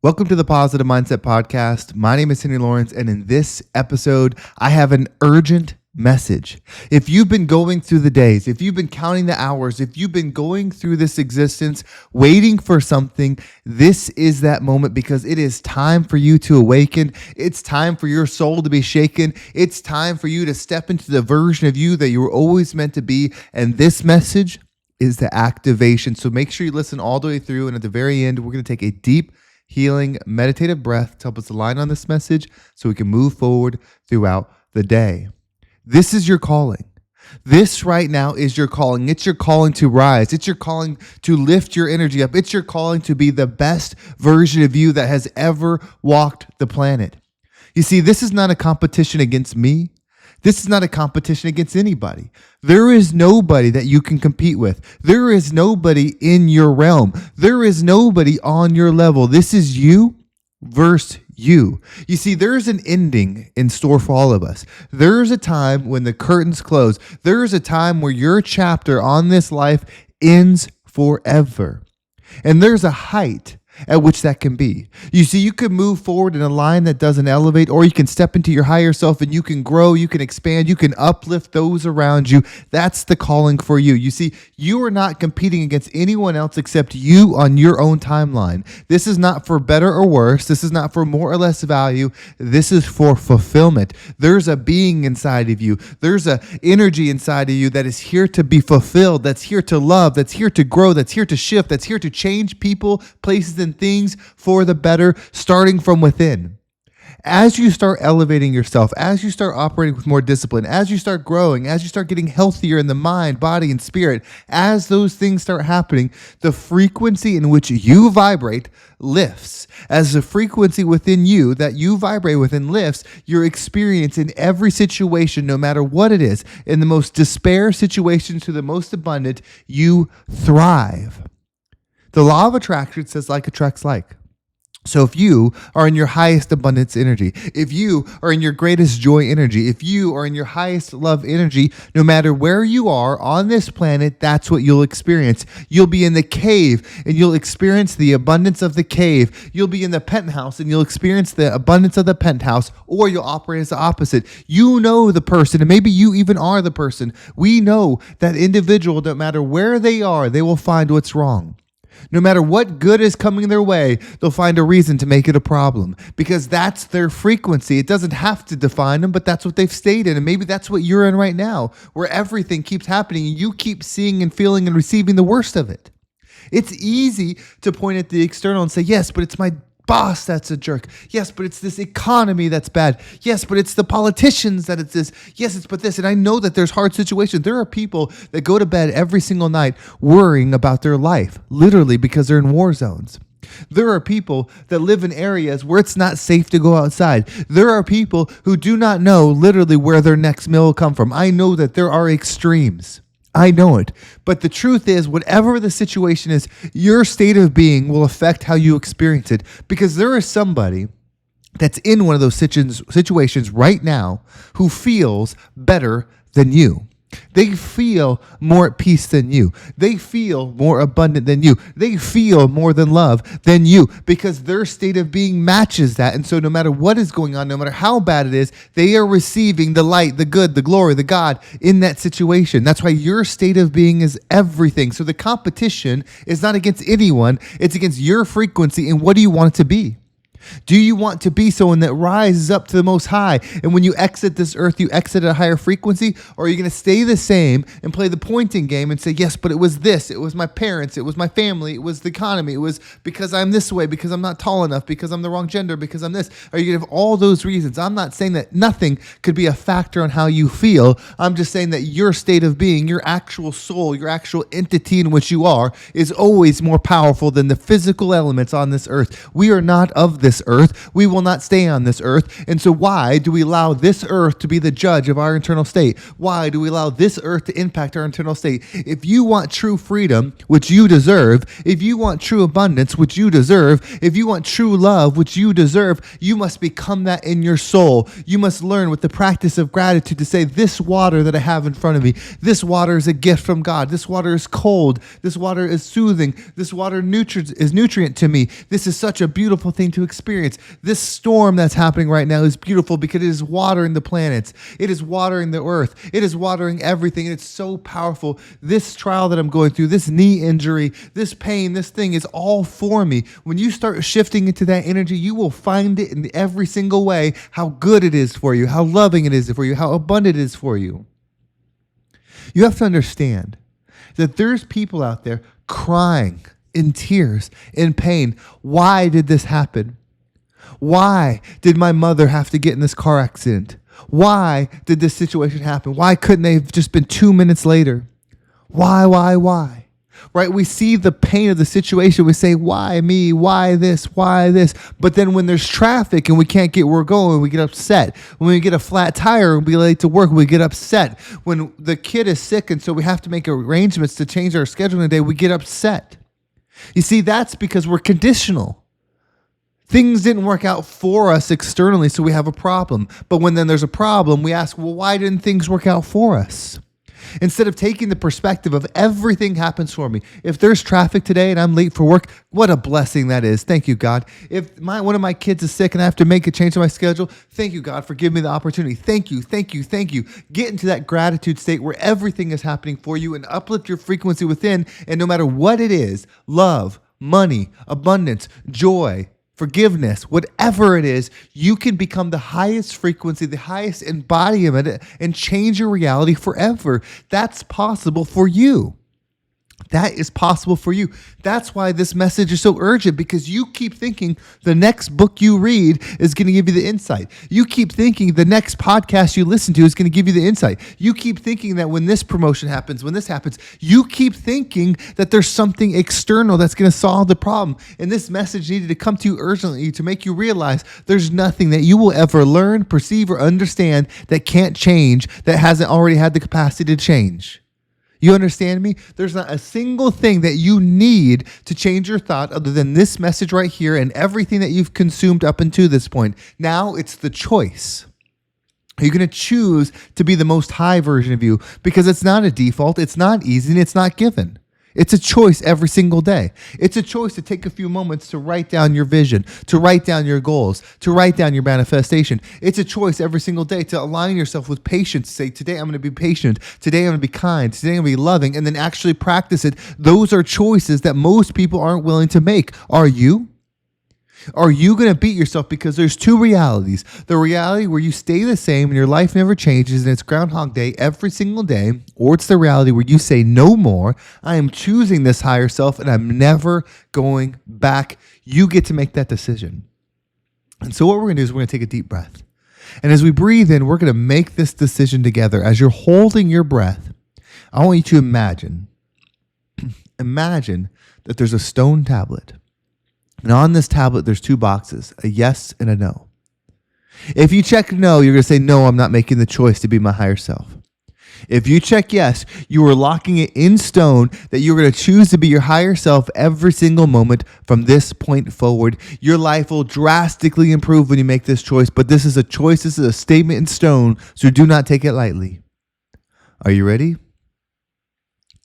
Welcome to the Positive Mindset Podcast. My name is Henry Lawrence, and in this episode, I have an urgent message. If you've been going through the days, if you've been counting the hours, if you've been going through this existence, waiting for something, this is that moment because it is time for you to awaken. It's time for your soul to be shaken. It's time for you to step into the version of you that you were always meant to be. And this message is the activation. So make sure you listen all the way through. And at the very end, we're going to take a deep healing, meditative breath to help us align on this message so we can move forward throughout the day. This is your calling. This right now is your calling. It's your calling to rise. It's your calling to lift your energy up. It's your calling to be the best version of you that has ever walked the planet. You see, this is not a competition against me. This is not a competition against anybody. There is nobody that you can compete with. There is nobody in your realm. There is nobody on your level. This is you versus you. You see, there's an ending in store for all of us. There's a time when the curtains close. There's a time where your chapter on this life ends forever. And there's a height at which that can be. You see, you can move forward in a line that doesn't elevate, or you can step into your higher self and you can grow, you can expand, you can uplift those around you. That's the calling for you. You see, you are not competing against anyone else except you on your own timeline. This is not for better or worse. This is not for more or less value. This is for fulfillment. There's a being inside of you. There's an energy inside of you that is here to be fulfilled, that's here to love, that's here to grow, that's here to shift, that's here to change people, places, and things for the better, starting from within. As you start elevating yourself, as you start operating with more discipline, as you start growing, as you start getting healthier in the mind, body, and spirit, as those things start happening, the frequency in which you vibrate lifts. As the frequency within you that you vibrate within lifts, your experience in every situation, no matter what it is, in the most despair situations to the most abundant, you thrive. The law of attraction says like attracts like. So if you are in your highest abundance energy, if you are in your greatest joy energy, if you are in your highest love energy, no matter where you are on this planet, that's what you'll experience. You'll be in the cave and you'll experience the abundance of the cave. You'll be in the penthouse and you'll experience the abundance of the penthouse, or you'll operate as the opposite. You know the person, and maybe you even are the person. We know that individual, no matter where they are, they will find what's wrong. No matter what good is coming their way, they'll find a reason to make it a problem because that's their frequency. It doesn't have to define them, but that's what they've stayed in. And maybe that's what you're in right now, where everything keeps happening and you keep seeing and feeling and receiving the worst of it. It's easy to point at the external and say, yes, but it's my boss that's a jerk. Yes, but it's this economy that's bad. Yes, but it's the politicians that it's this. Yes, it's but this. And I know that there's hard situations. There are people that go to bed every single night worrying about their life, literally because they're in war zones. There are people that live in areas where it's not safe to go outside. There are people who do not know literally where their next meal will come from. I know that there are extremes. I know it. But the truth is, whatever the situation is, your state of being will affect how you experience it. Because there is somebody that's in one of those situations right now who feels better than you. They feel more at peace than you. They feel more abundant than you. They feel more than love than you because their state of being matches that. And so no matter what is going on, no matter how bad it is, they are receiving the light, the good, the glory, the God in that situation. That's why your state of being is everything. So the competition is not against anyone. It's against your frequency and what do you want it to be? Do you want to be someone that rises up to the most high? And when you exit this earth, you exit at a higher frequency? Or are you going to stay the same and play the pointing game and say, yes, but it was this. It was my parents. It was my family. It was the economy. It was because I'm this way, because I'm not tall enough, because I'm the wrong gender, because I'm this. Are you going to have all those reasons? I'm not saying that nothing could be a factor on how you feel. I'm just saying that your state of being, your actual soul, your actual entity in which you are, is always more powerful than the physical elements on this earth. We are not of this this earth. We will not stay on this earth. And so why do we allow this earth to be the judge of our eternal state? Why do we allow this earth to impact our eternal state? If you want true freedom, which you deserve, if you want true abundance, which you deserve, if you want true love, which you deserve, you must become that in your soul. You must learn with the practice of gratitude to say, this water that I have in front of me, this water is a gift from God. This water is cold. This water is soothing. This water is nutrient to me. This is such a beautiful thing to experience. This storm that's happening right now is beautiful because it is watering the planets. It is watering the earth. It is watering everything. And it's so powerful. This trial that I'm going through, this knee injury, this pain, this thing is all for me. When you start shifting into that energy, you will find it in every single way how good it is for you, how loving it is for you, how abundant it is for you. You have to understand that there's people out there crying in tears, in pain. Why did this happen? Why did my mother have to get in this car accident? Why did this situation happen? Why couldn't they have just been 2 minutes later? Why? Right? We see the pain of the situation. We say, why me? Why this? Why this? But then when there's traffic and we can't get where we're going, we get upset. When we get a flat tire and be late to work, we get upset. When the kid is sick and so we have to make arrangements to change our schedule today, we get upset. You see, that's because we're conditional. Things didn't work out for us externally, so we have a problem. But when then there's a problem, we ask, well, why didn't things work out for us? Instead of taking the perspective of everything happens for me. If there's traffic today and I'm late for work, what a blessing that is. Thank you, God. If one of my kids is sick and I have to make a change in my schedule, thank you, God, for giving me the opportunity. Thank you. Get into that gratitude state where everything is happening for you and uplift your frequency within. And no matter what it is, love, money, abundance, joy, forgiveness, whatever it is, you can become the highest frequency, the highest embodiment, and change your reality forever. That's possible for you. That is possible for you. That's why this message is so urgent, because you keep thinking the next book you read is going to give you the insight. You keep thinking the next podcast you listen to is going to give you the insight. You keep thinking that when this promotion happens, when this happens, you keep thinking that there's something external that's going to solve the problem. And this message needed to come to you urgently to make you realize there's nothing that you will ever learn, perceive, or understand that can't change, that hasn't already had the capacity to change. You understand me? There's not a single thing that you need to change your thought other than this message right here and everything that you've consumed up until this point. Now it's the choice. Are you going to choose to be the most high version of you? Because it's not a default, it's not easy, and it's not given. It's a choice every single day. It's a choice to take a few moments to write down your vision, to write down your goals, to write down your manifestation. It's a choice every single day to align yourself with patience. Say, today I'm going to be patient. Today I'm going to be kind. Today I'm going to be loving, and then actually practice it. Those are choices that most people aren't willing to make. Are you? Are you going to beat yourself? Because there's two realities. The reality where you stay the same and your life never changes and it's Groundhog Day every single day, or it's the reality where you say no more. I am choosing this higher self and I'm never going back. You get to make that decision. And so what we're going to do is we're going to take a deep breath. And as we breathe in, we're going to make this decision together. As you're holding your breath, I want you to imagine that there's a stone tablet. And on this tablet, there's two boxes, a yes and a no. If you check no, you're going to say, no, I'm not making the choice to be my higher self. If you check yes, you are locking it in stone that you're going to choose to be your higher self every single moment from this point forward. Your life will drastically improve when you make this choice, but this is a choice. This is a statement in stone, so do not take it lightly. Are you ready?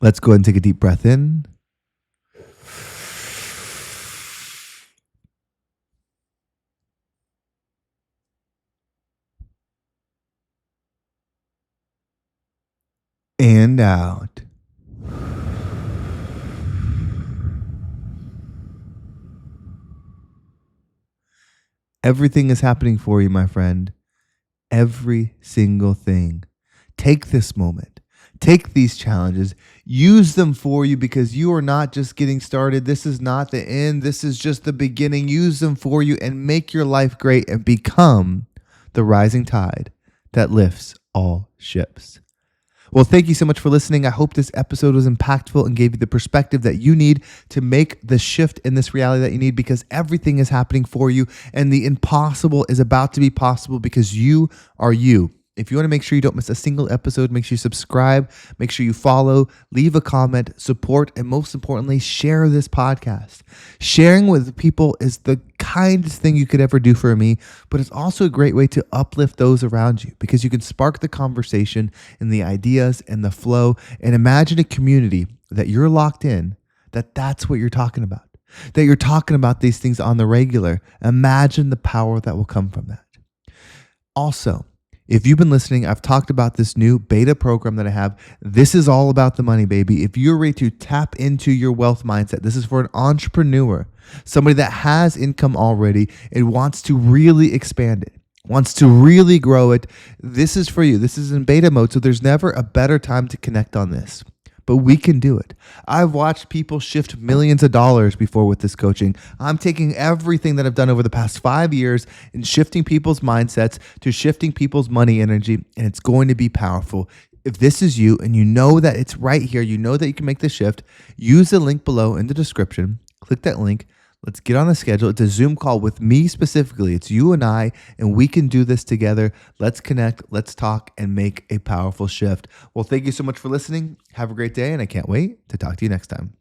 Let's go ahead and take a deep breath in. And out. Everything is happening for you, my friend. Every single thing. Take this moment. Take these challenges. Use them for you, because you are not just getting started. This is not the end. This is just the beginning. Use them for you and make your life great and become the rising tide that lifts all ships. Well, thank you so much for listening. I hope this episode was impactful and gave you the perspective that you need to make the shift in this reality that you need, because everything is happening for you and the impossible is about to be possible because you are you. If you want to make sure you don't miss a single episode, make sure you subscribe, make sure you follow, leave a comment, support, and most importantly, share this podcast. Sharing with people is the kindest thing you could ever do for me, but it's also a great way to uplift those around you because you can spark the conversation and the ideas and the flow, and imagine a community that you're locked in, that's what you're talking about, that you're talking about these things on the regular. Imagine the power that will come from that. Also, if you've been listening, I've talked about this new beta program that I have. This is all about the money, baby. If you're ready to tap into your wealth mindset, this is for an entrepreneur, somebody that has income already and wants to really expand it, wants to really grow it. This is for you. This is in beta mode, so there's never a better time to connect on this. But we can do it. I've watched people shift millions of dollars before with this coaching. I'm taking everything that I've done over the past 5 years and shifting people's mindsets to shifting people's money energy, and it's going to be powerful. If this is you and you know that it's right here, you know that you can make the shift, use the link below in the description. Click that link. Let's get on the schedule. It's a Zoom call with me specifically. It's you and I, and we can do this together. Let's connect, let's talk, and make a powerful shift. Well, thank you so much for listening. Have a great day, and I can't wait to talk to you next time.